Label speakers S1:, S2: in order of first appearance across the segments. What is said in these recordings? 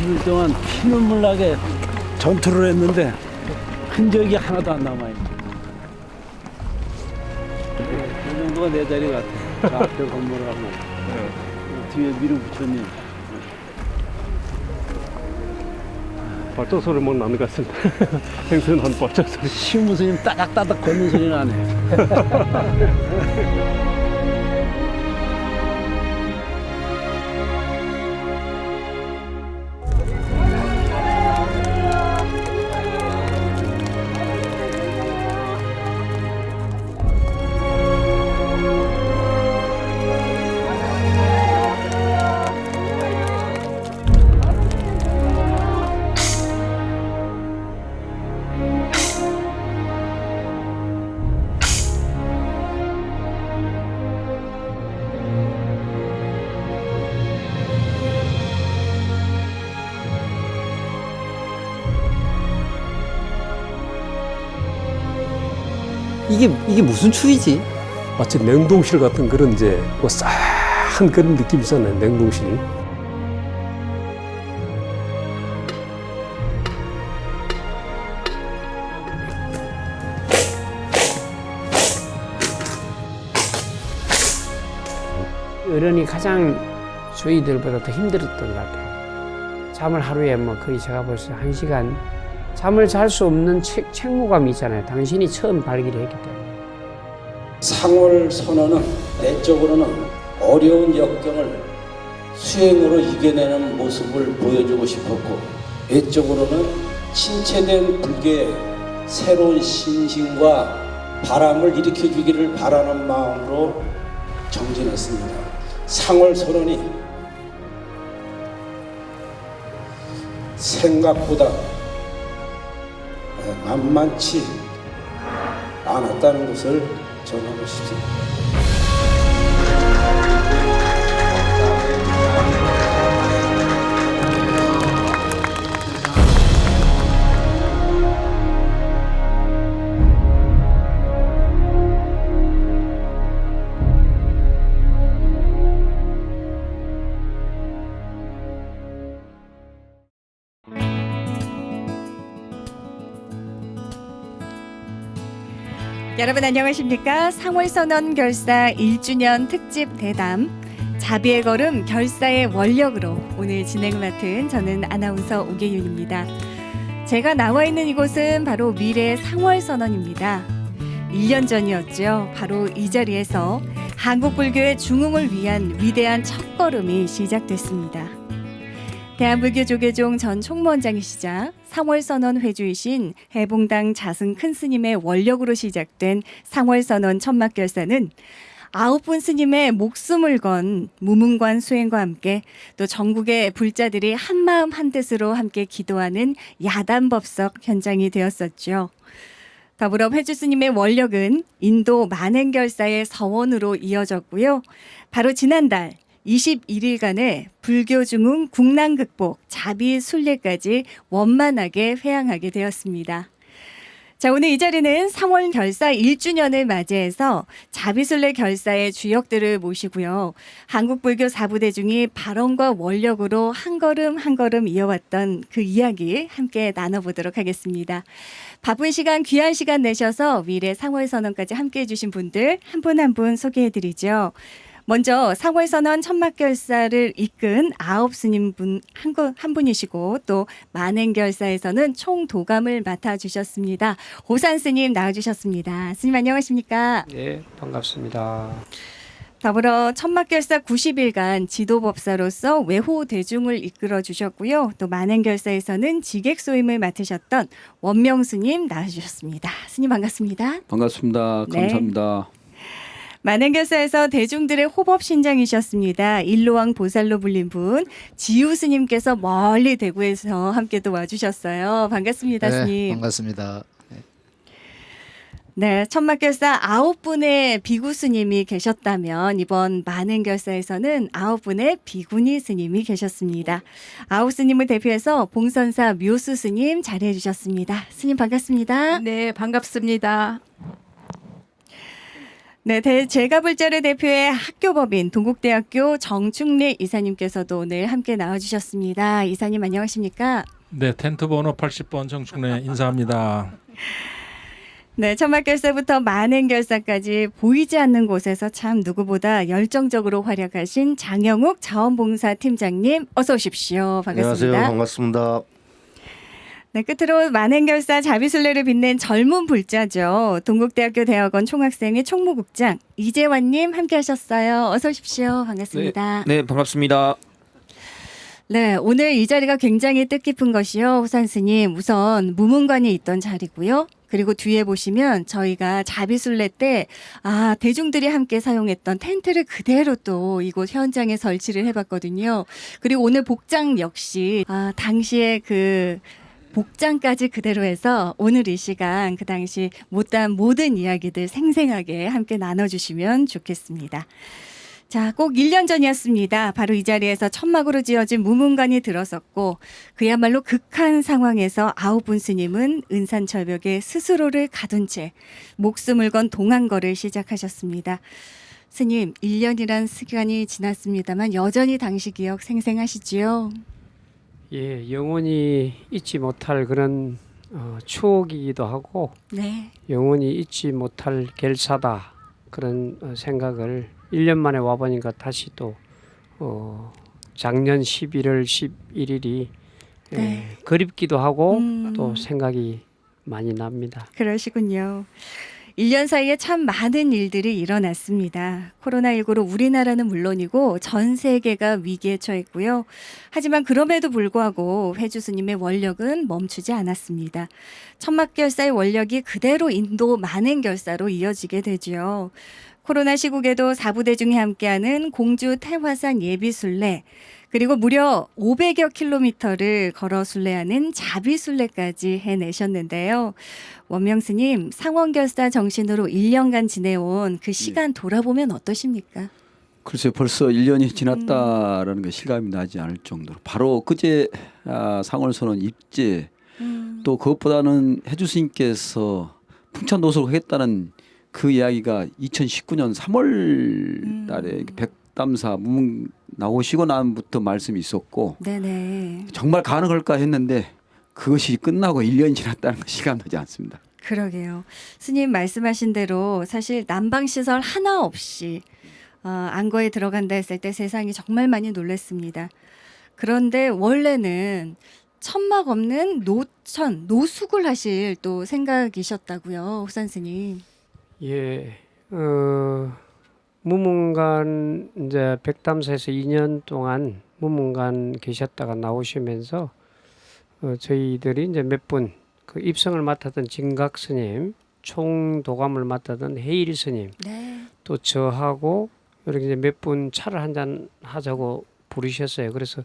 S1: 30일 동안 피눈물 나게 전투를 했는데 흔적이 하나도 안 남아있네. 이 정도가 내 자리 같아. 저 앞에 건물하고 뒤에 밀어붙였니.
S2: 발작 소리 못 나는 것 같습니다. 생선한 발작 소리.
S1: 시무스님 따닥따닥 걷는 소리 나네.
S3: 이게 무슨 추위지?
S2: 마치 냉동실 같은 그런 이제 뭐 싸한 그런 느낌이잖아요. 냉동실.
S3: 어른이 가장 저희들보다 더 힘들었던 것 같아요. 잠을 하루에 뭐 거의 제가 벌써 1시간 잠을 잘 수 없는 책무감이 있잖아요. 당신이 처음 발기를 했기 때문에.
S4: 상월 선언은 내적으로는 어려운 역경을 수행으로 이겨내는 모습을 보여주고 싶었고, 외적으로는 침체된 불교의 새로운 신신과 바람을 일으켜주기를 바라는 마음으로 정진했습니다. 상월 선언이 생각보다 만만치 않았다는 것을 전하고 싶습니다.
S5: 여러분 안녕하십니까? 상월선언 결사 1주년 특집 대담 자비의 걸음 결사의 원력으로 오늘 진행을 맡은 저는 아나운서 오계윤입니다. 제가 나와 있는 이곳은 바로 미래 상월선언입니다. 1년 전이었죠. 바로 이 자리에서 한국 불교의 중흥을 위한 위대한 첫걸음이 시작됐습니다. 대한불교조계종 전 총무원장이시자 상월선언 회주이신 해봉당 자승 큰 스님의 원력으로 시작된 상월선언 천막결사는 9분 스님의 목숨을 건 무문관 수행과 함께 또 전국의 불자들이 한마음 한뜻으로 함께 기도하는 야단법석 현장이 되었었죠. 더불어 회주 스님의 원력은 인도 만행결사의 서원으로 이어졌고요. 바로 지난달 21일간의 불교 중흥 국난 극복 자비 순례까지 원만하게 회항하게 되었습니다. 자, 오늘 이 자리는 3월 결사 1주년을 맞이해서 자비순례 결사의 주역들을 모시고요. 한국 불교 사부대중이 발언과 원력으로 한 걸음 한 걸음 이어왔던 그 이야기 함께 나눠보도록 하겠습니다. 바쁜 시간, 귀한 시간 내셔서 미래 상월선언까지 함께 해주신 분들 한 분 한 분 소개해드리죠. 먼저 상월선언 천막결사를 이끈 9스님 한 분이시고 또 만행결사에서는 총도감을 맡아주셨습니다. 호산 스님 나와주셨습니다. 스님 안녕하십니까?
S3: 네, 반갑습니다.
S5: 더불어 천막결사 90일간 지도법사로서 외호 대중을 이끌어 주셨고요. 또 만행결사에서는 지객소임을 맡으셨던 원명 스님 나와주셨습니다. 스님 반갑습니다.
S1: 반갑습니다.
S5: 네.
S1: 감사합니다.
S5: 만행결사에서 대중들의 호법 신장이셨습니다. 일로왕 보살로 불린 분 지우 스님께서 멀리 대구에서 함께 또 와주셨어요. 반갑습니다,
S6: 네,
S5: 스님.
S6: 반갑습니다.
S5: 네, 천막결사 9분의 비구 스님이 계셨다면 이번 만행결사에서는 9분의 비구니 스님이 계셨습니다. 9 스님을 대표해서 봉선사 묘수 스님 자리해 주셨습니다. 스님 반갑습니다.
S7: 네, 반갑습니다.
S5: 네, 제가불자를 대표의 학교법인 동국대학교 정충래 이사님께서도 오늘 함께 나와주셨습니다. 이사님 안녕하십니까?
S6: 네, 텐트 번호 80번 정충래 인사합니다.
S5: 네, 천막결사부터 만행결사까지 보이지 않는 곳에서 참 누구보다 열정적으로 활약하신 장영욱 자원봉사팀장님 어서 오십시오. 반갑습니다.
S7: 안녕하세요. 반갑습니다.
S5: 네, 끝으로 만행결사 자비순례를 빛낸 젊은 불자죠. 동국대학교 대학원 총학생회 총무국장 이재환님 함께하셨어요. 어서 오십시오. 반갑습니다.
S8: 네, 반갑습니다.
S5: 네, 오늘 이 자리가 굉장히 뜻깊은 것이요. 호산 스님, 우선 무문관이 있던 자리고요. 그리고 뒤에 보시면 저희가 자비순례 때 대중들이 함께 사용했던 텐트를 그대로 또 이곳 현장에 설치를 해봤거든요. 그리고 오늘 복장 역시 당시에 그 복장까지 그대로 해서 오늘 이 시간 그 당시 못다한 모든 이야기들 생생하게 함께 나눠주시면 좋겠습니다. 자, 꼭 1년 전이었습니다. 바로 이 자리에서 천막으로 지어진 무문관이 들어섰고 그야말로 극한 상황에서 아홉분 스님은 은산절벽에 스스로를 가둔 채 목숨을 건 동안거를 시작하셨습니다. 스님, 1년이란 시간이 지났습니다만 여전히 당시 기억 생생하시지요?
S3: 예, 영원히 잊지 못할 그런 추억이기도 하고
S5: 네.
S3: 영원히 잊지 못할 결사다 그런 생각을 1년 만에 와보니까 다시 또 작년 11월 11일이
S5: 네.
S3: 그립기도 하고 또 생각이 많이 납니다.
S5: 그러시군요. 1년 사이에 참 많은 일들이 일어났습니다. 코로나19로 우리나라는 물론이고 전 세계가 위기에 처했고요. 하지만 그럼에도 불구하고 회주 스님의 원력은 멈추지 않았습니다. 천막결사의 원력이 그대로 인도 만행결사로 이어지게 되지요. 코로나 시국에도 4부대 중에 함께하는 공주 태화산 예비순례 그리고 무려 500여 킬로미터를 걸어 순례하는 자비순례까지 해내셨는데요. 원명 스님, 상원결사 정신으로 1년간 지내온 그 시간 돌아보면 어떠십니까?
S1: 글쎄요, 벌써 1년이 지났다라는 게 실감이 나지 않을 정도로 바로 그제 상월선언 입제 또 그것보다는 해주 스님께서 풍찬노숙을 하겠다는 그 이야기가 2019년 3월 달에 백담사 무문 나오시고 난부터 말씀이 있었고
S5: 네네.
S1: 정말 가능할까 했는데 그것이 끝나고 1년이 지났다는 건 실감나지 않습니다.
S5: 그러게요. 스님 말씀하신 대로 사실 난방시설 하나 없이 안거에 들어간다 했을 때 세상이 정말 많이 놀랐습니다. 그런데 원래는 천막 없는 노숙을 하실 또 생각이셨다고요, 호산 스님.
S3: 예, 무문관 이제 백담사에서 2년 동안 무문관 계셨다가 나오시면서 저희들이 이제 몇 분 그 입성을 맡았던 진각 스님, 총도감을 맡았던 해일 스님,
S5: 네.
S3: 또 저하고 이렇게 이제 몇 분 차를 한잔 하자고 부르셨어요. 그래서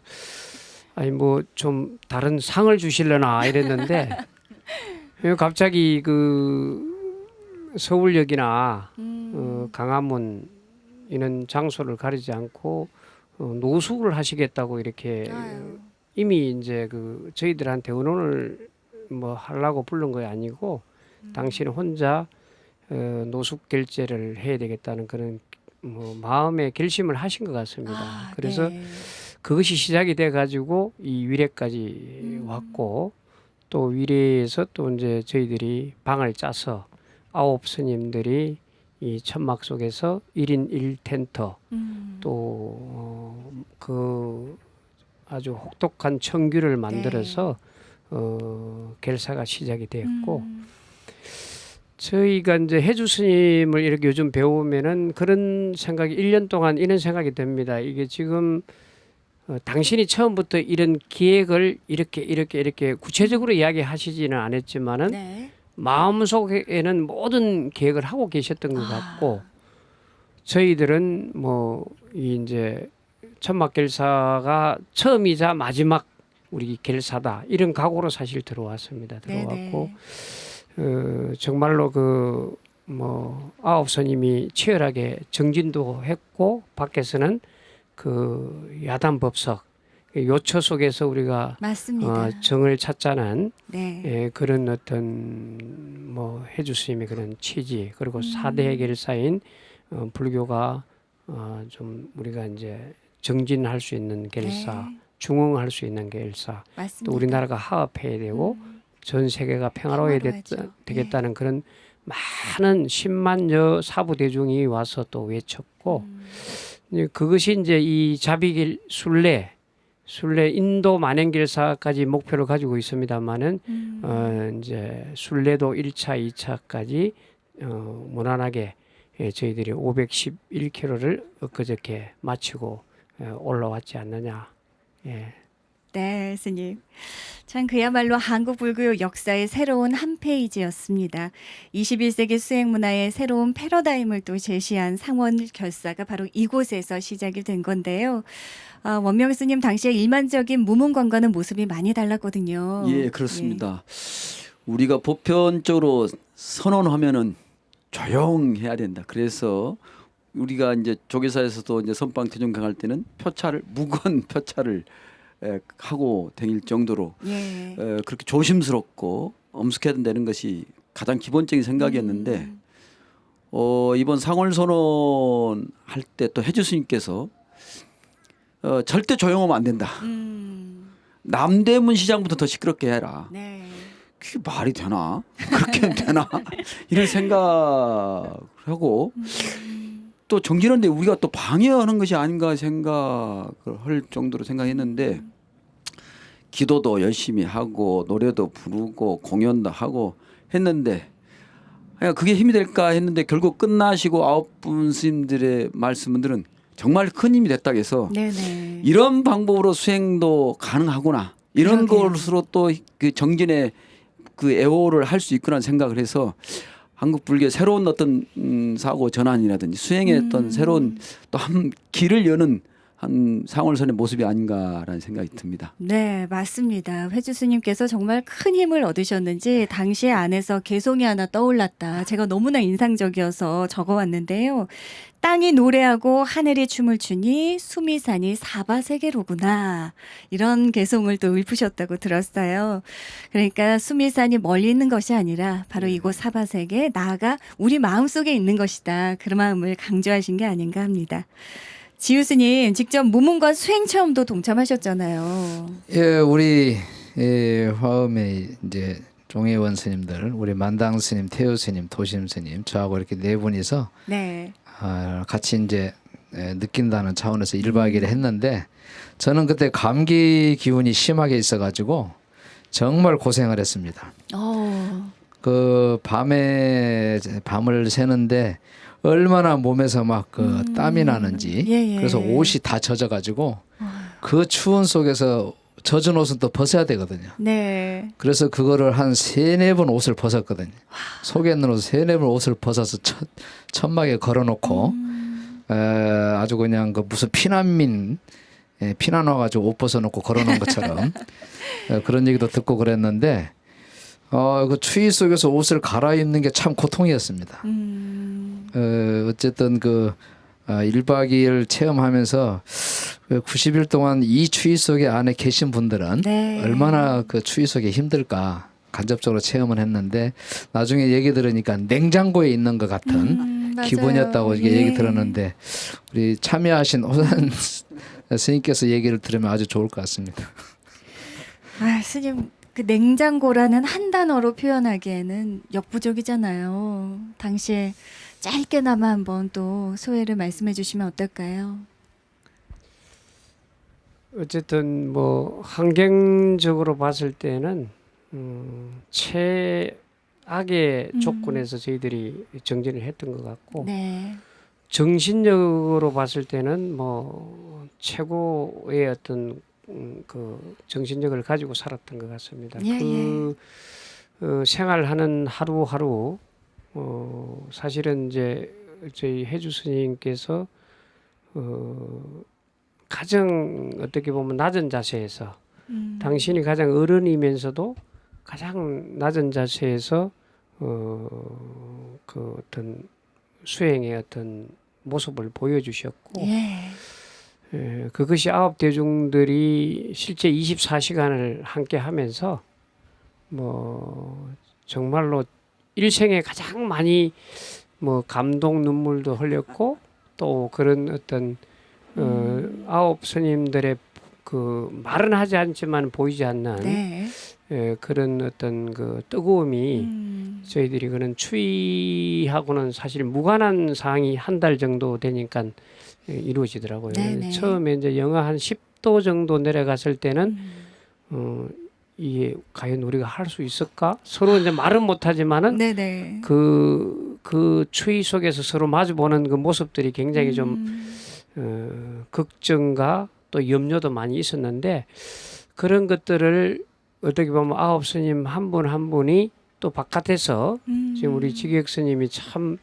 S3: 아니 뭐 좀 다른 상을 주실려나 이랬는데 갑자기 그 서울역이나 강화문 이런 장소를 가리지 않고 노숙을 하시겠다고 이렇게 이미 이제 그 저희들한테 의논을 뭐 하려고 부른 거 아니고 당신은 혼자 노숙 결제를 해야 되겠다는 그런 뭐 마음의 결심을 하신 것 같습니다. 그래서
S5: 네.
S3: 그것이 시작이 돼 가지고 이 위례까지 왔고 또 위례에서 또 이제 저희들이 방을 짜서 9 스님들이 이 천막 속에서 1인 1텐트 또 그 아주 혹독한 청규를 만들어서 결사가 시작이 되었고 저희가 이제 해주 스님을 이렇게 요즘 배우면은 그런 생각이 1년 동안 이런 생각이 듭니다. 이게 지금 당신이 처음부터 이런 기획을 이렇게 구체적으로 이야기하시지는 않았지만은
S5: 네.
S3: 마음속에는 모든 계획을 하고 계셨던 것 같고 저희들은 뭐 이제 천막 결사가 처음이자 마지막 우리 결사다 이런 각오로 사실 들어왔습니다. 들어왔고 정말로 그 뭐 9 스님이 치열하게 정진도 했고 밖에서는 그 야단 법석 요처 속에서 우리가
S5: 맞습니다.
S3: 정을 찾자는
S5: 네.
S3: 그런 어떤 뭐 해주 스님의 그런 취지 그리고 4대 결사인 불교가 좀 우리가 이제 정진할 수 있는 결사,
S5: 네.
S3: 중흥할 수 있는 결사,
S5: 맞습니다.
S3: 또 우리나라가 화합해야 되고 전 세계가 평화로워야
S5: 평화로워야죠.
S3: 되겠다는 그런 많은 10만여 사부 대중이 와서 또 외쳤고 이제 그것이 이제 이 자비길 순례 인도 만행결사까지 목표를 가지고 있습니다만은 이제 순례도 1차, 2차까지 무난하게 저희들이 511km를 엊그저께 마치고 올라왔지 않느냐. 예.
S5: 네, 스님. 참 그야말로 한국 불교 역사의 새로운 한 페이지였습니다. 21세기 수행 문화의 새로운 패러다임을 또 제시한 상원 결사가 바로 이곳에서 시작이 된 건데요. 원명 스님 당시에 일반적인 무문관과는 모습이 많이 달랐거든요.
S1: 예, 그렇습니다. 우리가 보편적으로 선언하면은 조용해야 된다. 그래서 우리가 이제 조계사에서도 이제 선방 대중 강할 때는 표차를 무건 표차를 하고 다닐 정도로
S5: 예.
S1: 그렇게 조심스럽고 엄숙해야 된다는 것이 가장 기본적인 생각이었는데 이번 상월선언 할 때 또 해주 스님께서 절대 조용하면 안 된다. 남대문 시장부터 더 시끄럽게 해라.
S5: 네.
S1: 그게 말이 되나? 그렇게 하면 되나? 이런 생각을 하고 또 정진한데 우리가 또 방해하는 것이 아닌가 생각을 할 정도로 생각했는데 기도도 열심히 하고 노래도 부르고 공연도 하고 했는데 그게 힘이 될까 했는데 결국 끝나시고 9분 스님들의 말씀들은 정말 큰 힘이 됐다고 해서
S5: 네네.
S1: 이런 방법으로 수행도 가능하구나 이런
S5: 그러게요.
S1: 것으로 또 그 정진의 그 애호를 할 수 있구나 생각을 해서 한국 불교의 새로운 어떤 사고 전환이라든지 수행의 어떤 새로운 또 한 길을 여는 한 상월선의 모습이 아닌가라는 생각이 듭니다.
S5: 네, 맞습니다. 회주 스님께서 정말 큰 힘을 얻으셨는지 당시에 안에서 개송이 하나 떠올랐다. 제가 너무나 인상적이어서 적어왔는데요. 땅이 노래하고 하늘이 춤을 추니 수미산이 사바세계로구나. 이런 개송을 또 읊으셨다고 들었어요. 그러니까 수미산이 멀리 있는 것이 아니라 바로 이곳 사바세계, 나아가 우리 마음속에 있는 것이다. 그런 마음을 강조하신 게 아닌가 합니다. 지유 스님 직접 무문관 수행 체험도 동참하셨잖아요.
S7: 예, 우리 화엄의 이제 종회원 스님들, 우리 만당 스님, 태효 스님, 도심 스님, 저하고 이렇게 네 분이서
S5: 네.
S7: 같이 이제 느낀다는 차원에서 1박 2일 했는데 저는 그때 감기 기운이 심하게 있어가지고 정말 고생을 했습니다. 그 밤을 새는데 얼마나 몸에서 막 그 땀이 나는지
S5: 예, 예.
S7: 그래서 옷이 다 젖어가지고 그 추운 속에서 젖은 옷은 또 벗어야 되거든요.
S5: 네.
S7: 그래서 그거를 한 3-4번 옷을 벗었거든요. 속에 있는 옷 3-4번 옷을 벗어서 천막에 걸어놓고 아주 그냥 그 무슨 피난민 피난 와가지고 옷 벗어놓고 걸어놓은 것처럼 그런 얘기도 듣고 그랬는데 그 추위 속에서 옷을 갈아입는 게 참 고통이었습니다. 어쨌든 그 1박 2일 체험하면서 90일 동안 이 추위 속에 안에 계신 분들은
S5: 네.
S7: 얼마나 그 추위 속에 힘들까 간접적으로 체험을 했는데 나중에 얘기 들으니까 냉장고에 있는 것 같은
S5: 맞아요.
S7: 기분이었다고 이렇게
S5: 예.
S7: 얘기 들었는데 우리 참여하신 오산 스님께서 얘기를 들으면 아주 좋을 것 같습니다.
S5: 스님 그 냉장고라는 한 단어로 표현하기에는 역부족이잖아요. 당시에 짧게나마 한번 또 소회를 말씀해 주시면 어떨까요?
S3: 어쨌든 뭐 환경적으로 봤을 때는 최악의 조건에서 저희들이 정진을 했던 것 같고
S5: 네.
S3: 정신적으로 봤을 때는 뭐 최고의 어떤 그 정신력을 가지고 살았던 것 같습니다.
S5: 예,
S3: 생활하는 하루하루 사실은 이제 저희 해주 스님께서 가장 어떻게 보면 낮은 자세에서 당신이 가장 어른이면서도 가장 낮은 자세에서 그 어떤 수행의 어떤 모습을 보여주셨고 그것이 아홉 대중들이 실제 24시간을 함께 하면서 뭐 정말로 일생에 가장 많이 뭐 감동 눈물도 흘렸고 또 그런 어떤 아홉 스님들의 그 말은 하지 않지만 보이지 않는
S5: 네.
S3: 그런 어떤 그 뜨거움이 저희들이 그런 추위하고는 사실 무관한 사항이 한 달 정도 되니까 이루어지더라고요.
S5: 네네.
S3: 처음에 이제 영하 한 10도 정도 내려갔을 때는 이게 과연 우리가 할 수 있을까? 서로 이제 말은 못하지만은
S5: 네네.
S3: 그 추위 속에서 서로 마주보는 그 모습들이 굉장히 좀 걱정과 또 염려도 많이 있었는데 그런 것들을 어떻게 보면 아홉 스님 한 분 한 분이 또 바깥에서 지금 우리 지객 스님이 참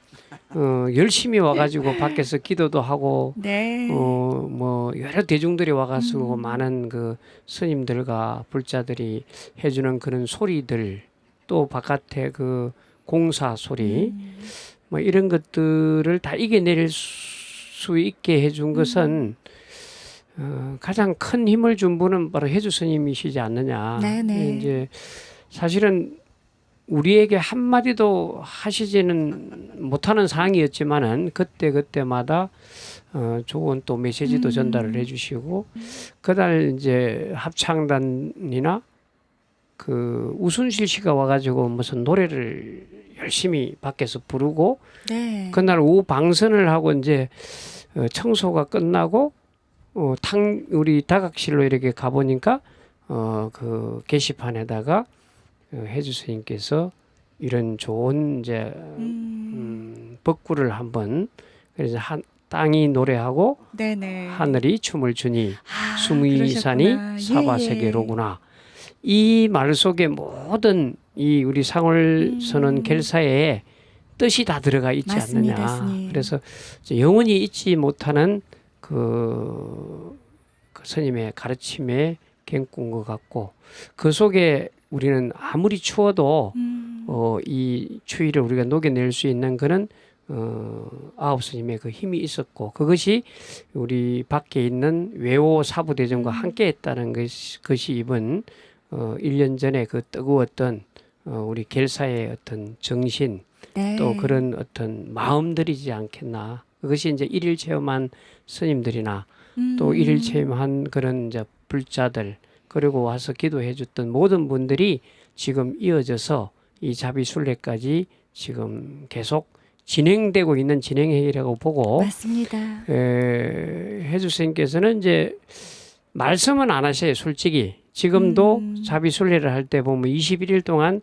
S3: 열심히 와가지고 밖에서 기도도 하고
S5: 네.
S3: 뭐 여러 대중들이 와가지고 많은 그 스님들과 불자들이 해주는 그런 소리들 또 바깥에 그 공사 소리 뭐 이런 것들을 다 이겨낼 수 있게 해준 것은 가장 큰 힘을 준 분은 바로 해주 스님이시지 않느냐.
S5: 네네.
S3: 이제 사실은 우리에게 한 마디도 하시지는 못하는 상황이었지만은 그때마다 좋은 또 메시지도 전달을 해주시고 그날 이제 합창단이나 그 우순실 씨가 와가지고 무슨 노래를 열심히 밖에서 부르고
S5: 네.
S3: 그날 오후 방선을 하고 이제 청소가 끝나고 우리 다각실로 이렇게 가보니까 그 게시판에다가 해주 스님께서 이런 좋은 이제 법구를 한번 그래서 땅이 노래하고
S5: 네네.
S3: 하늘이 춤을 추니
S5: 아,
S3: 수미산이
S5: 그러셨구나.
S3: 사바세계로구나. 이 말 속에 모든 이 우리 상월선언 결사에 뜻이 다 들어가 있지
S5: 맞습니다,
S3: 않느냐.
S5: 스님.
S3: 그래서 이제 영원히 잊지 못하는 그 스님의 가르침에 갱꾼 것 같고 그 속에 우리는 아무리 추워도 이 추위를 우리가 녹여낼 수 있는 그런 아홉 스님의 그 힘이 있었고 그것이 우리 밖에 있는 외호 사부대전과 함께했다는 것이 이번 1년 전에 그 뜨거웠던 우리 결사의 어떤 정신
S5: 네.
S3: 또 그런 어떤 마음들이지 않겠나. 그것이 이제 일일 체험한 스님들이나 또 일일 체험한 그런 이제 불자들 그리고 와서 기도해 줬던 모든 분들이 지금 이어져서 이 자비순례까지 지금 계속 진행되고 있는 진행행위라고 보고
S5: 맞습니다.
S3: 해주 스님께서는 이제 말씀은 안 하셔요. 솔직히 지금도 자비순례를 할 때 보면 21일 동안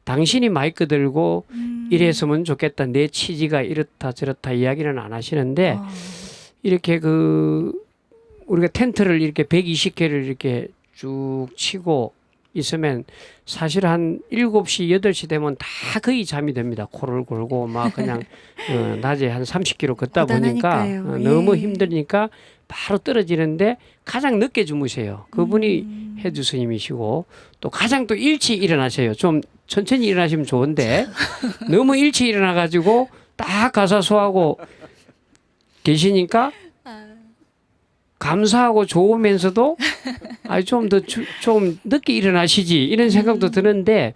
S3: 당신이 마이크 들고 이랬으면 좋겠다. 내 취지가 이렇다 저렇다 이야기는 안 하시는데 이렇게 그 우리가 텐트를 이렇게 120개를 이렇게 쭉 치고 있으면 사실 한 7시, 8시 되면 다 거의 잠이 듭니다. 코를 골고 막 그냥 낮에 한 30km 걷다 보니까
S5: 고단하니까요.
S3: 너무
S5: 예.
S3: 힘드니까 바로 떨어지는데 가장 늦게 주무세요. 그분이 해주 스님이시고 또 가장 또 일찍 일어나세요. 좀 천천히 일어나시면 좋은데 너무 일찍 일어나가지고 딱 가사소하고 계시니까 감사하고 좋으면서도 좀 늦게 일어나시지 이런 생각도 드는데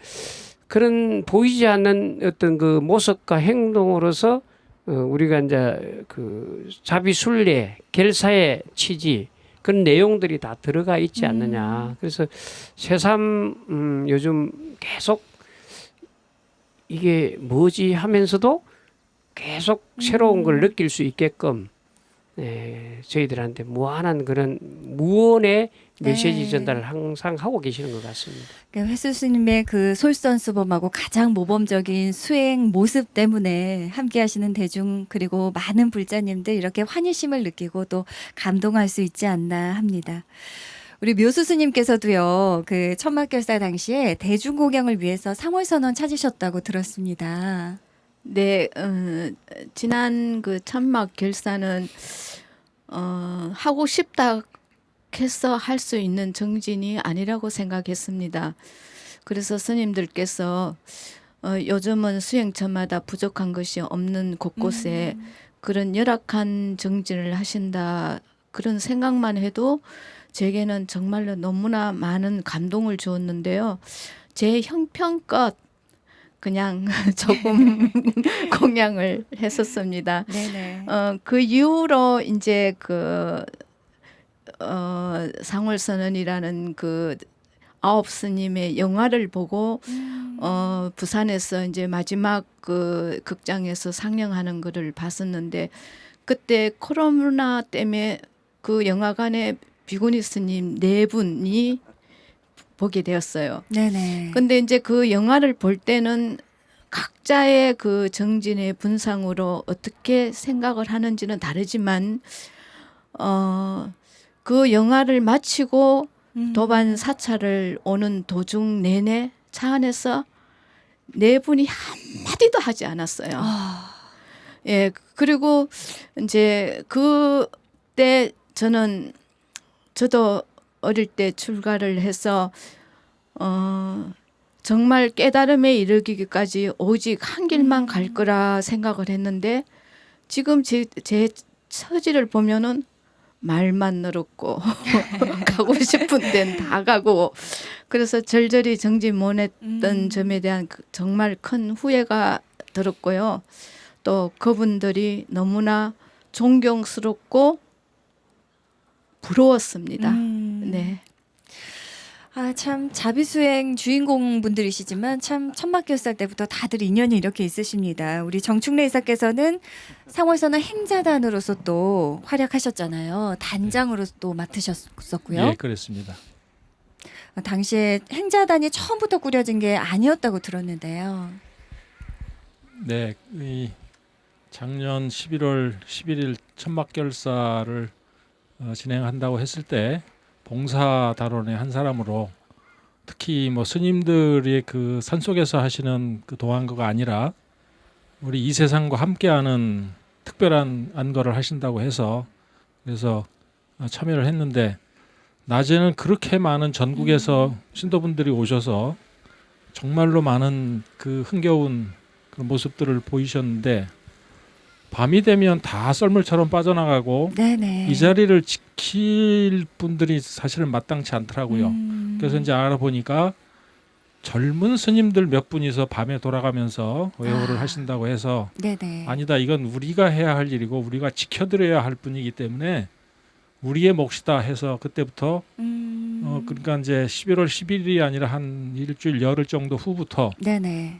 S3: 그런 보이지 않는 어떤 그 모습과 행동으로서 우리가 이제 그 자비순례 결사의 취지 그런 내용들이 다 들어가 있지 않느냐. 그래서 새삼 요즘 계속 이게 뭐지 하면서도 계속 새로운 걸 느낄 수 있게끔 저희들한테 무한한 그런 무언의 메시지
S5: 네.
S3: 전달을 항상 하고 계시는 것 같습니다.
S5: 그러니까 횟수 스님의 그 솔선수범하고 가장 모범적인 수행 모습 때문에 함께하시는 대중 그리고 많은 불자님들 이렇게 환희심을 느끼고 또 감동할 수 있지 않나 합니다. 우리 묘수 스님께서도요, 그 천막결사 당시에 대중공양을 위해서 상월선언 찾으셨다고 들었습니다.
S8: 네, 지난 그 천막 결사는 하고 싶다 해서 할 수 있는 정진이 아니라고 생각했습니다. 그래서 스님들께서 요즘은 수행처마다 부족한 것이 없는 곳곳에 그런 열악한 정진을 하신다 그런 생각만 해도 제게는 정말로 너무나 많은 감동을 주었는데요. 제 형편껏 그냥 조금 공양을 했었습니다.
S5: 네네.
S8: 그 이후로 이제 상월선언이라는 그 아홉 스님의 영화를 보고 부산에서 이제 마지막 그 극장에서 상영하는 거를 봤었는데 그때 코로나 때문에 그 영화관에 비구니 스님 4분이 보게 되었어요.
S5: 네네.
S8: 근데 이제 그 영화를 볼 때는 각자의 그 정진의 분상으로 어떻게 생각을 하는지는 다르지만 그 영화를 마치고 도반 사찰을 오는 도중 내내 차 안에서 4분이 한마디도 하지 않았어요. 예, 그리고 이제 그때 저도 어릴 때 출가를 해서 정말 깨달음에 이르기까지 오직 한 길만 갈 거라 생각을 했는데 지금 제 처지를 보면은 말만 늘었고 가고 싶은 데는 다 가고 그래서 절절히 정진 못했던 점에 대한 정말 큰 후회가 들었고요. 또 그분들이 너무나 존경스럽고 부러웠습니다. 네.
S5: 아, 참 자비수행 주인공 분들이시지만 참 천막결사 때부터 다들 인연이 이렇게 있으십니다. 우리 정충래 이사께서는 상월선언 행자단으로서 또 활약하셨잖아요. 단장으로 또 맡으셨었고요.
S6: 예, 그렇습니다.
S5: 당시에 행자단이 처음부터 꾸려진 게 아니었다고 들었는데요.
S6: 네, 이 작년 11월 11일 천막결사를 진행한다고 했을 때 봉사단원의 한 사람으로 특히 뭐 스님들이 그 산속에서 하시는 그 도안거가 아니라 우리 이 세상과 함께하는 특별한 안거를 하신다고 해서 그래서 참여를 했는데 낮에는 그렇게 많은 전국에서 신도분들이 오셔서 정말로 많은 그 흥겨운 그런 모습들을 보이셨는데 밤이 되면 다 썰물처럼 빠져나가고
S5: 네네.
S6: 이 자리를 지킬 분들이 사실은 마땅치 않더라고요. 그래서 이제 알아보니까 젊은 스님들 몇 분이서 밤에 돌아가면서 외호를 하신다고 해서
S5: 네네.
S6: 아니다, 이건 우리가 해야 할 일이고 우리가 지켜드려야 할 분이기 때문에 우리의 몫이다 해서 그때부터 그러니까 이제 11월 10일이 아니라 한 일주일 열흘 정도 후부터
S5: 네네.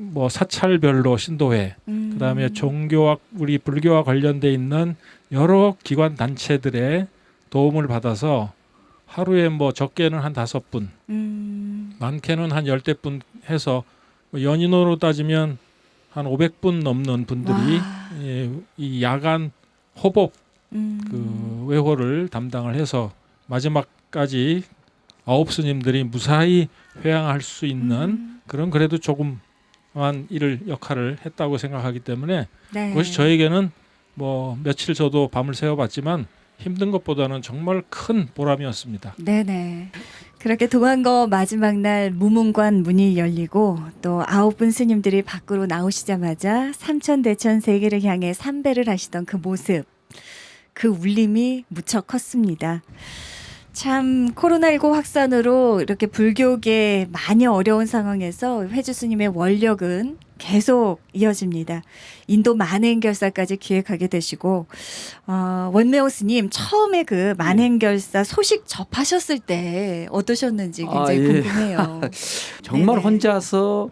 S6: 뭐 사찰별로 신도회, 그다음에 종교와 우리 불교와 관련돼 있는 여러 기관 단체들의 도움을 받아서 하루에 뭐 적게는 한 5분, 많게는 한 10대분 해서 연인으로 따지면 한 500분 넘는 분들이 이 야간 호법 그 외호를 담당을 해서 마지막까지 9스님들이 무사히 회양할 수 있는 그런 그래도 조금만 역할을 했다고 생각하기 때문에
S5: 네.
S6: 그것이 저에게는 뭐 며칠 저도 밤을 새워봤지만 힘든 것보다는 정말 큰 보람이었습니다.
S5: 네네. 그렇게 도안거 마지막 날 무문관 문이 열리고 또 9분 스님들이 밖으로 나오시자마자 삼천대천 세계를 향해 삼배를 하시던 그 모습, 그 울림이 무척 컸습니다. 참 코로나19 확산으로 이렇게 불교계 많이 어려운 상황에서 회주 스님의 원력은 계속 이어집니다. 인도 만행결사까지 기획하게 되시고 원매호 스님 처음에 그 만행결사 소식 접하셨을 때 어떠셨는지 굉장히 궁금해요.
S1: 정말
S5: 네네.
S1: 혼자서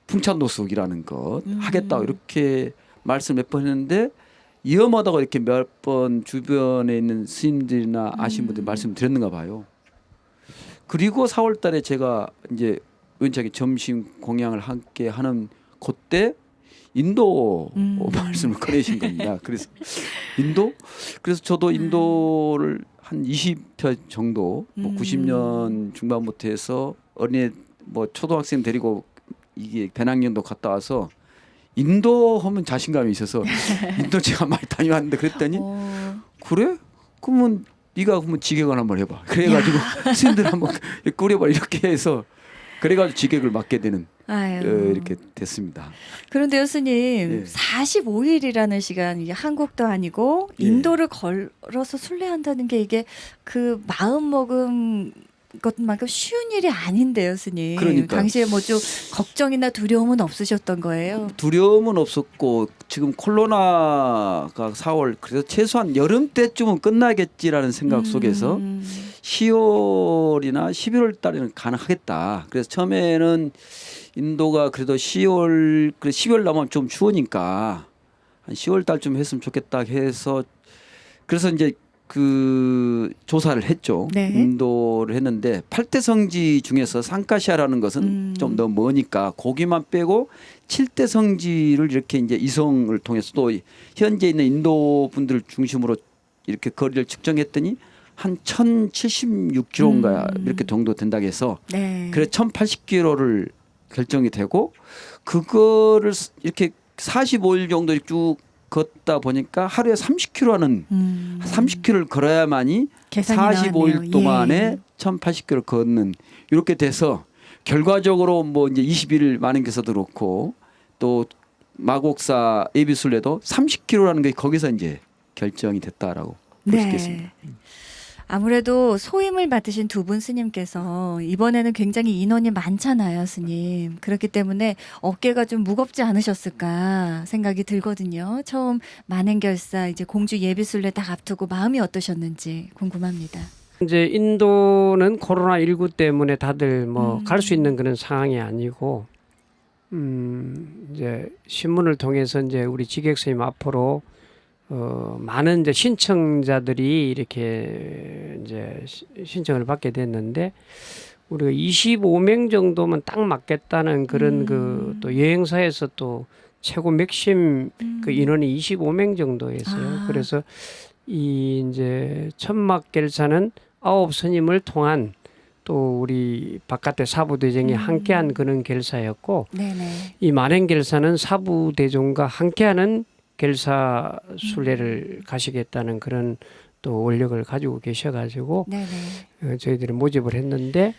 S1: 풍찬노숙이라는 것 하겠다고 이렇게 말씀 몇 번 했는데 위험하다고 이렇게 몇 번 주변에 있는 스님들이나 아신 분들 말씀드렸는가 봐요. 그리고 4월 달에 제가 이제 우연찮게 점심 공양을 함께 하는 그때 인도 말씀을 꺼내신 겁니다. 그래서 인도? 그래서 저도 인도를 한 20회 정도 뭐 90년 중반부터 해서 어린애 뭐 초등학생 데리고 이게 배낭여행도 갔다 와서 인도 하면 자신감이 있어서 인도 제가 많이 다녀왔는데 그랬더니 그래? 그러면 네가 그러면 지객을 한번 해봐. 그래가지고 스님들 한번 꾸려봐 이렇게 해서 그래가지고 지객을 맡게 되는 이렇게 됐습니다.
S5: 그런데 스님
S1: 예.
S5: 45일이라는 시간 이게 한국도 아니고 인도를 걸어서 순례한다는 게 이게 그 마음 먹은 것만큼 쉬운 일이 아닌데요, 스님.
S1: 그러니까요.
S5: 당시에 뭐 좀 걱정이나 두려움은 없으셨던 거예요?
S1: 두려움은 없었고 지금 코로나가 4월 그래서 최소한 여름 때쯤은 끝나겠지라는 생각 속에서 10월이나 11월 달에는 가능하겠다. 그래서 처음에는 인도가 그래도 12월 남으면 좀 추우니까 한 10월 달쯤 했으면 좋겠다 해서 그래서 이제 그 조사를 했죠.
S5: 네.
S1: 인도를 했는데 8대 성지 중에서 상카시아라는 것은 좀 더 머니까 거기만 빼고 7대 성지를 이렇게 이제 이성을 통해서 또 현재 있는 인도 분들 중심으로 이렇게 거리를 측정했더니 한 1076km인가 이렇게 정도 된다고 해서
S5: 네.
S1: 그래서 1080km를 결정이 되고 그거를 이렇게 45일 정도 쭉 걷다 보니까 하루에 30km는 30km를 걸어야만이
S5: 계산이
S1: 45일
S5: 나왔네요.
S1: 동안에
S5: 예.
S1: 1080km 걷는 이렇게 돼서 결과적으로 뭐 이제 21일 만행께서도 그렇고 또 마곡사 예비순례도 30km라는 게 거기서 이제 결정이 됐다라고 볼 수 있겠습니다.
S5: 아무래도 소임을 맡으신 두 분 스님께서 이번에는 굉장히 인원이 많잖아요, 스님. 그렇기 때문에 어깨가 좀 무겁지 않으셨을까 생각이 들거든요. 처음 만행결사 이제 공주 예비순례 딱 앞두고 마음이 어떠셨는지 궁금합니다.
S3: 이제 인도는 코로나19 때문에 다들 뭐 갈 수 있는 그런 상황이 아니고 이제 신문을 통해서 이제 우리 지객 스님 앞으로 많은 이제 신청자들이 이렇게 이제 신청을 받게 됐는데 우리가 25명 정도면 딱 맞겠다는 그런 그 또 여행사에서 또 최고 맥심 그 인원이 25명 정도였어요. 그래서 이 이제 천막결사는 9스님을 통한 또 우리 바깥에 사부대종이 함께한 그런 결사였고
S5: 네네.
S3: 이 만행결사는 사부대종과 함께하는 결사 순례를 가시겠다는 그런 또 원력을 가지고 계셔가지고
S5: 네네.
S3: 저희들이 모집을 했는데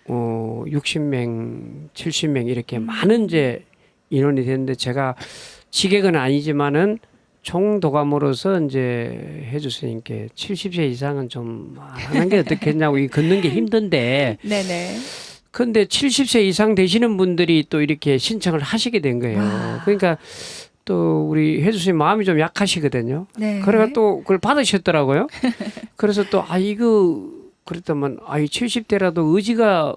S3: 60명, 70명 이렇게 많은 이제 인원이 됐는데 제가 지객은 아니지만은 총도감으로서 이제 해주스님께 70세 이상은 좀 하는 게 어떻겠냐고 이 걷는 게 힘든데
S5: 네네.
S3: 근데 70세 이상 되시는 분들이 또 이렇게 신청을 하시게 된 거예요. 그러니까 또 우리 해주스님 마음이 좀 약하시거든요.
S5: 네.
S3: 그래가 또 그걸 받으셨더라고요. 그래서 또 이거 그랬다면 이 70대라도 의지가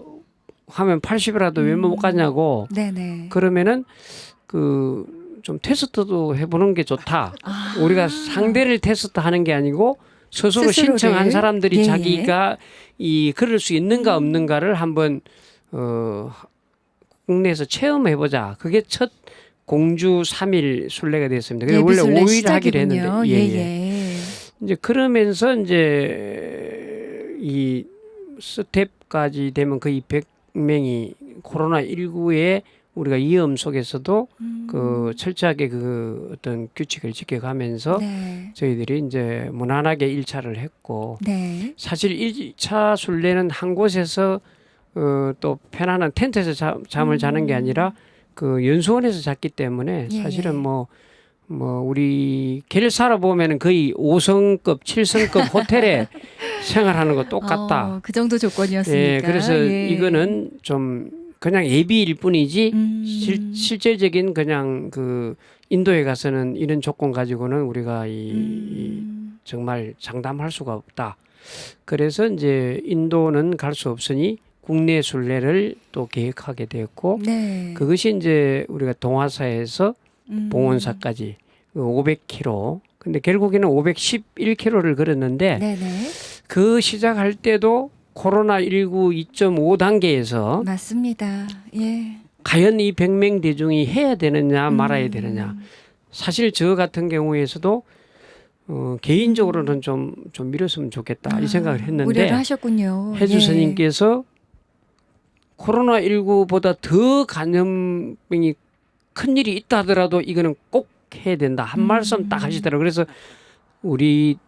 S3: 하면 80이라도 왜 못 가냐고
S5: 네네.
S3: 그러면은 그 좀 테스트도 해보는 게 좋다. 우리가 상대를 테스트하는 게 아니고 스스로
S5: 스스로를.
S3: 신청한 사람들이
S5: 예,
S3: 자기가 그럴 수 있는가 없는가를 한번 국내에서 체험해보자. 그게 첫 공주 3일 순례가 됐습니다. 그래서 원래
S5: 예비순례
S3: 5일 하기로 했는데
S5: 시작이군요. 예.
S3: 이제 그러면서 이제 이 스텝까지 되면 거의 100명이 코로나19에 우리가 위험 속에서도 그 철저하게 그 어떤 규칙을 지켜가면서
S5: 네.
S3: 저희들이 이제 무난하게 1차를 했고
S5: 네.
S3: 사실 1차 순례는 한 곳에서 또 편안한 텐트에서 잠을 자는 게 아니라 그 연수원에서 잤기 때문에
S5: 예.
S3: 사실은 뭐 우리 겔사로 보면은 거의 5성급, 7성급 호텔에 생활하는 거 똑같다.
S5: 그 정도 조건이었으니까.
S3: 예, 그래서
S5: 예.
S3: 이거는 좀 그냥 예비일 뿐이지 실질적인 그냥 그 인도에 가서는 이런 조건 가지고는 우리가 이 정말 장담할 수가 없다. 그래서 이제 인도는 갈 수 없으니 국내 순례를 또 계획하게 되었고
S5: 네.
S3: 그것이 이제 우리가 동화사에서 봉원사까지 500km. 근데 결국에는 511km를 걸었는데
S5: 네네.
S3: 그 시작할 때도 코로나19 2.5 단계에서
S5: 맞습니다. 예.
S3: 과연 이 100명 대중이 해야 되느냐 말아야 되느냐. 사실 저 같은 경우에서도 개인적으로는 좀 미뤘으면 좋겠다 이 생각을 했는데
S5: 우려를 하셨군요.
S3: 해주 스님께서 코로나19보다 더 감염병이 큰 일이 있다 하더라도 이거는 꼭 해야 된다 한 말씀 딱 하시더라고요. 그래서 우리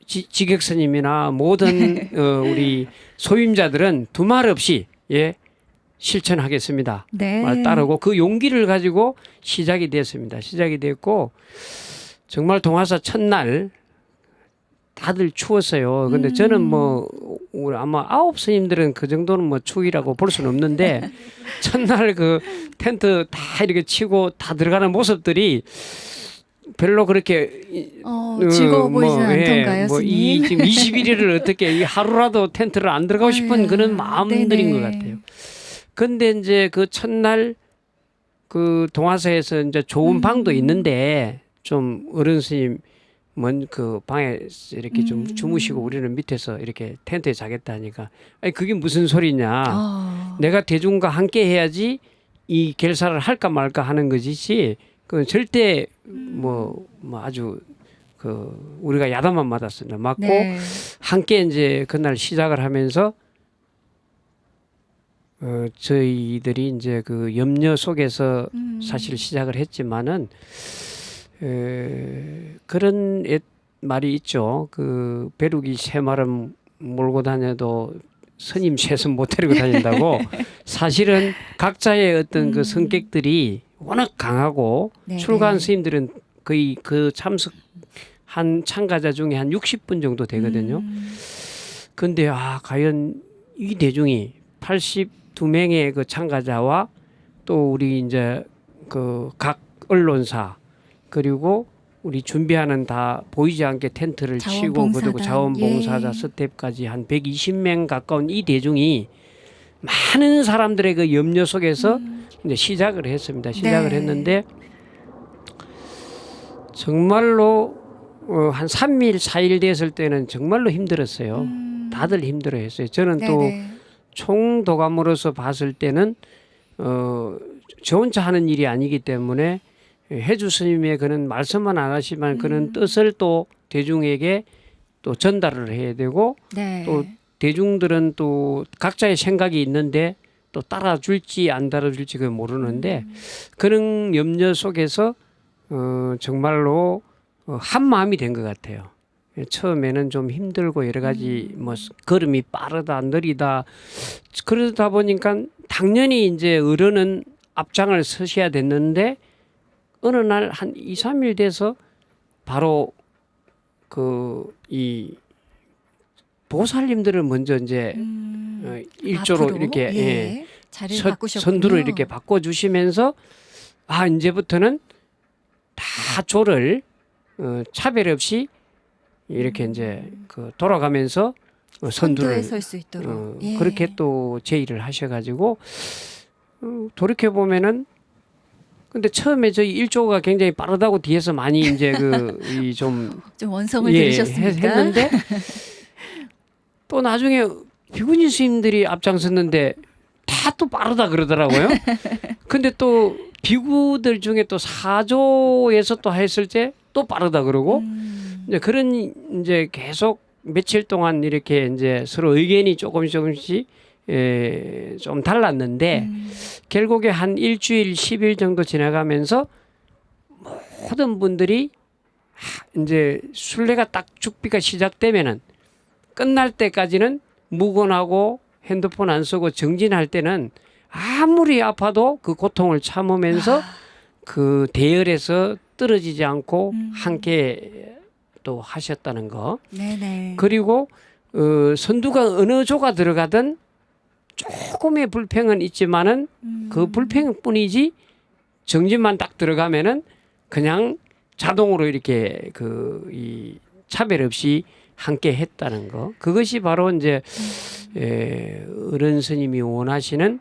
S3: 지객 스님이나 모든 우리 소임자들은 두말 없이 실천하겠습니다.
S5: 네.
S3: 말 따르고 그 용기를 가지고 시작이 됐습니다. 시작이 됐고 정말 동화사 첫날 다들 추웠어요. 근데 저는 뭐 우리 아마 9 스님들은 그 정도는 뭐 추위라고 볼 수는 없는데 첫날 그 텐트 다 이렇게 치고 다 들어가는 모습들이 별로 그렇게
S5: 즐거워 보이진 않던가요, 스님?
S3: 지금 21일을 어떻게 이 하루라도 텐트를 안 들어가고 싶은 그런 마음들인 것 같아요. 근데 이제 그 첫날 그 동화사에서 이제 좋은 방도 있는데 좀 어른 스님 그 방에 이렇게 좀 주무시고 우리는 밑에서 이렇게 텐트에 자겠다 하니까 아니 그게 무슨 소리냐. 내가 대중과 함께 해야지 이 결사를 할까 말까 하는 거지. 그건 절대 뭐 아주 그 우리가 야단만 맞았습니다. 맞고 함께 이제 그날 시작을 하면서 저희들이 이제 그 염려 속에서 사실 시작을 했지만은 그런 말이 있죠. 그 벼룩이 세 마름 몰고 다녀도 스님 셋은 못 데리고 다닌다고. 사실은 각자의 어떤 그 성격들이 워낙 강하고 출가한 스님들은 거의 그 참석한 참가자 중에 한 60분 정도 되거든요. 근데 과연 이 대중이 82명의 그 참가자와 또 우리 이제 그 각 언론사 그리고 우리 준비하는 다 보이지 않게 텐트를 치고 그리고 자원봉사자 스텝까지 한 120명 가까운 이 대중이 많은 사람들의 그 염려 속에서 이제 시작을 했습니다. 시작을 했는데 정말로 한 3일, 4일 됐을 때는 정말로 힘들었어요. 다들 힘들어했어요. 저는 또 총도감으로서 봤을 때는 저 혼자 하는 일이 아니기 때문에 해주 스님의 그런 말씀만 안 하시면 그런 뜻을 또 대중에게 또 전달을 해야 되고 또 대중들은 또 각자의 생각이 있는데 또 따라줄지 안 따라줄지 그걸 모르는데 그런 염려 속에서 정말로 한 마음이 된 것 같아요. 처음에는 좀 힘들고 여러 가지 뭐 걸음이 빠르다 느리다 그러다 보니까 당연히 이제 어른은 앞장을 서셔야 됐는데 어느 날 한 2, 3일 돼서 바로 이 보살님들을 먼저 이제 일조로
S5: 앞으로?
S3: 이렇게
S5: 자리를 바꾸셨군요.
S3: 선두를 이렇게 바꿔주시면서 이제부터는 다 조를 차별 없이 이렇게 이제 그 돌아가면서 선두를
S5: 설 수 있도록
S3: 그렇게 또 제의를 하셔가지고 돌이켜 보면은 근데 처음에 저희 일조가 굉장히 빠르다고 뒤에서 많이 이제 좀
S5: 원성을 들으셨습니까?
S3: 했는데 또 나중에 비구니 스님들이 앞장섰는데 다 또 빠르다 그러더라고요. 근데 또 비구들 중에 또 사조에서 또 했을 때 또 빠르다 그러고 이제 그런 이제 계속 며칠 동안 이렇게 이제 서로 의견이 조금씩 좀 달랐는데 결국에 한 일주일 10일 정도 지나가면서 모든 분들이 이제 순례가 딱 죽비가 시작되면은 끝날 때까지는 무건하고 핸드폰 안 쓰고 정진할 때는 아무리 아파도 그 고통을 참으면서 그 대열에서 떨어지지 않고 함께 또 하셨다는 거. 그리고 선두가 어느 조가 들어가든 조금의 불평은 있지만은 그 불평뿐이지 정진만 딱 들어가면은 그냥 자동으로 이렇게 이 차별 없이 함께 했다는 거. 그것이 바로 이제 어른 스님이 원하시는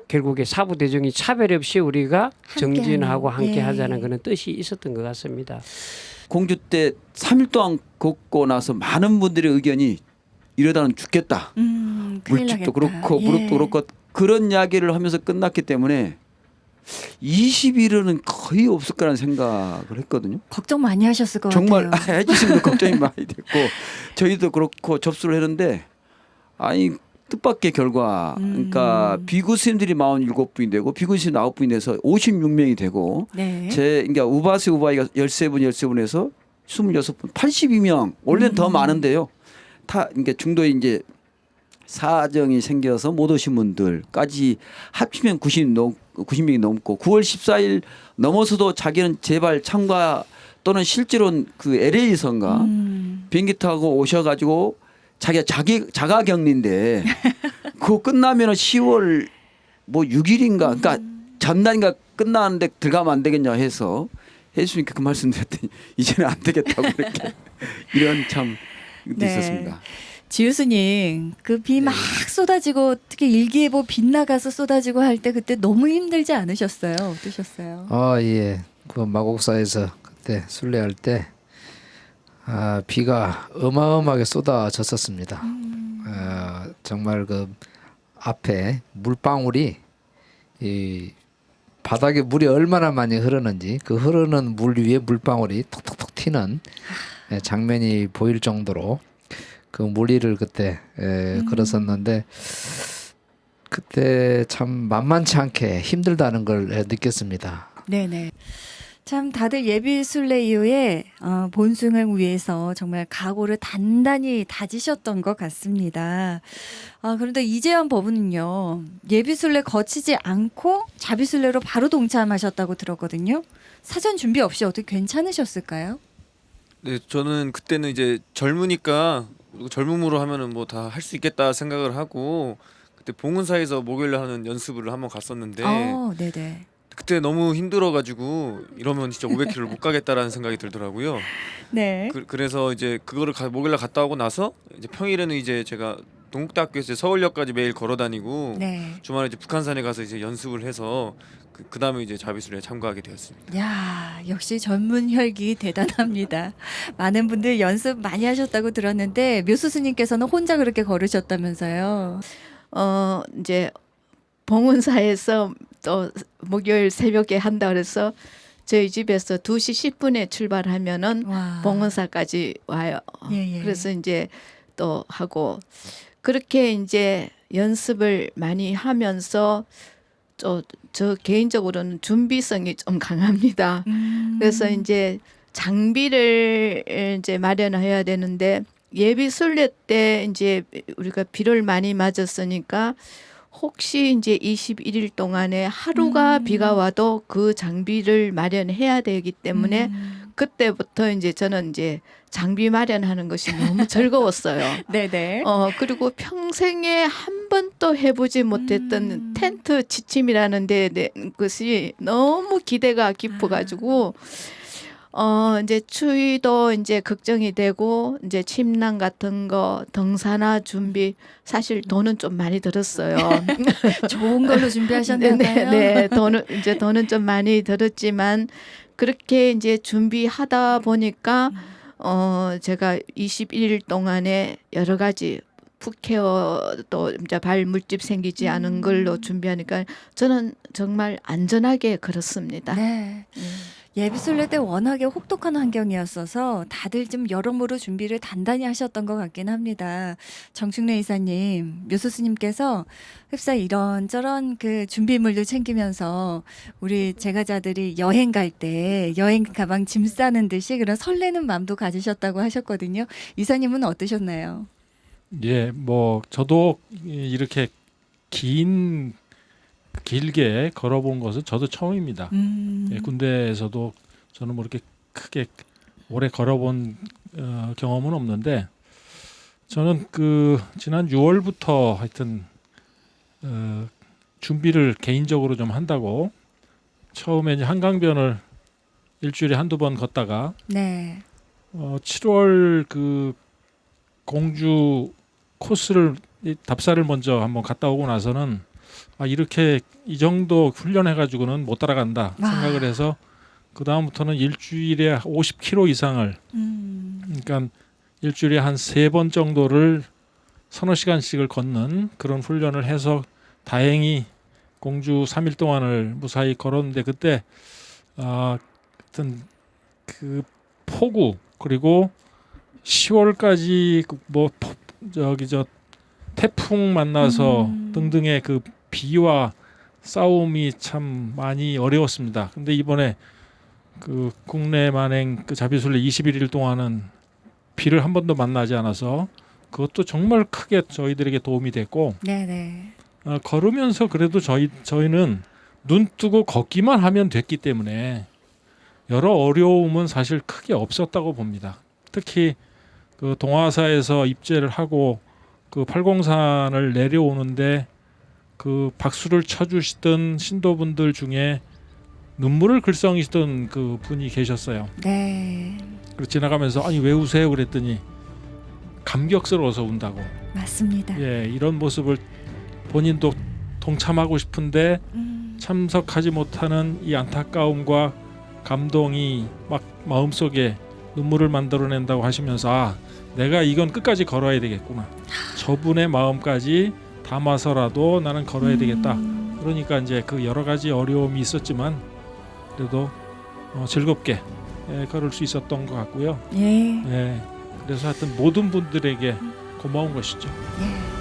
S3: 결국에 사부 대중이 차별 없이 우리가 정진하고 함께 하자는 그런 뜻이 있었던 것 같습니다.
S1: 공주 때 3일 동안 걷고 나서 많은 분들의 의견이 이러다는 죽겠다. 물집도 그렇고 무릎도 그렇고 그런 이야기를 하면서 끝났기 때문에 20일은 거의 없을 거라는 생각을 했거든요.
S5: 걱정 많이 하셨을 것
S1: 정말
S5: 같아요.
S1: 해주시면 걱정이 많이 됐고 저희도 그렇고 접수를 했는데 뜻밖의 결과 그러니까 비구 스님들이 47분이 되고 비구 스님 9분이 돼서 56명이 되고 그러니까 우바스 우바이가 13분에서 26분 82명 원래는 더 많은데요. 그러니까 중도에 이제 사정이 생겨서 못 오신 분들까지 합치면 90명이 넘고 9월 14일 넘어서도 자기는 제발 참가 또는 실제로는 그 LA선가 비행기 타고 오셔가지고 자가격리인데 그거 끝나면은 10월 뭐 6일인가 그러니까 전날인가 끝나는데 들어가면 안 되겠냐 해서 해주니까 그 말씀드렸더니 이제는 안 되겠다고 이렇게 이런 참
S5: 네.
S1: 있었습니다.
S5: 지우스님 그 비 막 쏟아지고 특히 일기예보 빗나가서 쏟아지고 할 때 그때 너무 힘들지 않으셨어요? 어떠셨어요?
S7: 아 예, 그 마곡사에서 그때 순례할 때 비가 어마어마하게 쏟아졌었습니다. 정말 그 앞에 물방울이 이 바닥에 물이 얼마나 많이 흐르는지 그 흐르는 물 위에 물방울이 톡톡톡 튀는 장면이 보일 정도로 그 물위를 그때 걸었었는데 그때 참 만만치 않게 힘들다는 걸 느꼈습니다.
S5: 네네. 참 다들 예비 순례 이후에 본승을 위해서 정말 각오를 단단히 다지셨던 것 같습니다. 그런데 이재현 법은요. 예비 순례 거치지 않고 자비 순례로 바로 동참하셨다고 들었거든요. 사전 준비 없이 어떻게 괜찮으셨을까요?
S9: 네, 저는 그때는 이제 젊으니까 젊음으로 하면은 뭐 다 할 수 있겠다 생각을 하고 그때 봉은사에서 목요일에 하는 연습을 한번 갔었는데
S5: 네네.
S9: 그때 너무 힘들어가지고 이러면 진짜 500km를 못 가겠다라는 생각이 들더라고요.
S5: 네.
S9: 그래서 이제 그거를 목요일날 갔다 오고 나서 이제 평일에는 이제 제가 동국대학교에서 서울역까지 매일 걸어다니고
S5: 네.
S9: 주말에 이제 북한산에 가서 이제 연습을 해서 그 다음에 이제 자비순례에 참가하게 되었습니다.
S5: 야, 역시 전문 혈기 대단합니다. 많은 분들 연습 많이 하셨다고 들었는데 묘수 스님께서는 혼자 그렇게 걸으셨다면서요.
S8: 이제 봉은사에서 또 목요일 새벽에 한다 그래서 저희 집에서 2시 10분에 출발하면은
S5: 와.
S8: 봉은사까지 와요.
S5: 예.
S8: 그래서 이제 또 하고 그렇게 이제 연습을 많이 하면서 저 개인적으로는 준비성이 좀 강합니다. 그래서 이제 장비를 이제 마련해야 되는데 예비 순례 때 이제 우리가 비를 많이 맞았으니까 혹시 이제 21일 동안에 하루가 비가 와도 그 장비를 마련해야 되기 때문에 그때부터 이제 저는 이제 장비 마련하는 것이 너무 즐거웠어요.
S5: 네네.
S8: 그리고 평생에 한 번도 해보지 못했던 텐트 지침이라는 것이 너무 기대가 깊어가지고 이제 추위도 이제 걱정이 되고 이제 침낭 같은 거 등산화 준비 사실 돈은 좀 많이 들었어요.
S5: 좋은 걸로 준비하셨나 봐요.
S8: 네, 돈은 좀 많이 들었지만 그렇게 이제 준비하다 보니까 제가 21일 동안에 여러 가지 풋케어도 이제 발 물집 생기지 않은 걸로 준비하니까 저는 정말 안전하게 걸었습니다.
S5: 네. 예비순례 때 워낙에 혹독한 환경이었어서 다들 좀 여러모로 준비를 단단히 하셨던 것 같긴 합니다. 정충래 이사님, 묘수 스님께서 흡사 이런저런 그 준비물도 챙기면서 우리 제가자들이 여행 갈 때 여행 가방 짐 싸는 듯이 그런 설레는 마음도 가지셨다고 하셨거든요. 이사님은 어떠셨나요?
S6: 예, 뭐 저도 이렇게 길게 걸어본 것은 저도 처음입니다. 예, 군대에서도 저는 뭐 이렇게 크게 오래 걸어본 경험은 없는데 저는 그 지난 6월부터 하여튼 준비를 개인적으로 좀 한다고 처음에 이제 한강변을 일주일에 한두 번 걷다가
S5: 네.
S6: 7월 그 공주 코스를 답사를 먼저 한번 갔다 오고 나서는 이렇게 이 정도 훈련해 가지고는 못 따라간다 생각을 해서 그 다음부터는 일주일에 50km 이상을 그러니까 일주일에 한 3번 정도를 서너 시간씩을 걷는 그런 훈련을 해서 다행히 공주 3일 동안을 무사히 걸었는데 그때 하여튼 그 폭우 그리고 10월까지 뭐 태풍 만나서 등등의 그 비와 싸움이 참 많이 어려웠습니다. 근데 이번에 그 국내 만행 그 자비순례 21일 동안은 비를 한 번도 만나지 않아서 그것도 정말 크게 저희들에게 도움이 됐고
S5: 네네.
S6: 걸으면서 그래도 저희는 눈 뜨고 걷기만 하면 됐기 때문에 여러 어려움은 사실 크게 없었다고 봅니다. 특히 그 동화사에서 입제를 하고 그 팔공산을 내려오는데 그 박수를 쳐주시던 신도분들 중에 눈물을 글썽이시던 그 분이 계셨어요.
S5: 네.
S6: 그리고 지나가면서 아니 왜 우세요 그랬더니 감격스러워서 운다고.
S5: 맞습니다.
S6: 예, 이런 모습을 본인도 동참하고 싶은데 참석하지 못하는 이 안타까움과 감동이 막 마음속에 눈물을 만들어낸다고 하시면서 아, 내가 이건 끝까지 걸어야 되겠구나. 저분의 마음까지 담아서라도 나는 걸어야 되겠다. 그러니까 이제 그 여러 가지 어려움이 있었지만 그래도 즐겁게 걸을 수 있었던 것 같고요.
S5: 예.
S6: 예, 그래서 하여튼 모든 분들에게 고마운 것이죠.
S5: 예.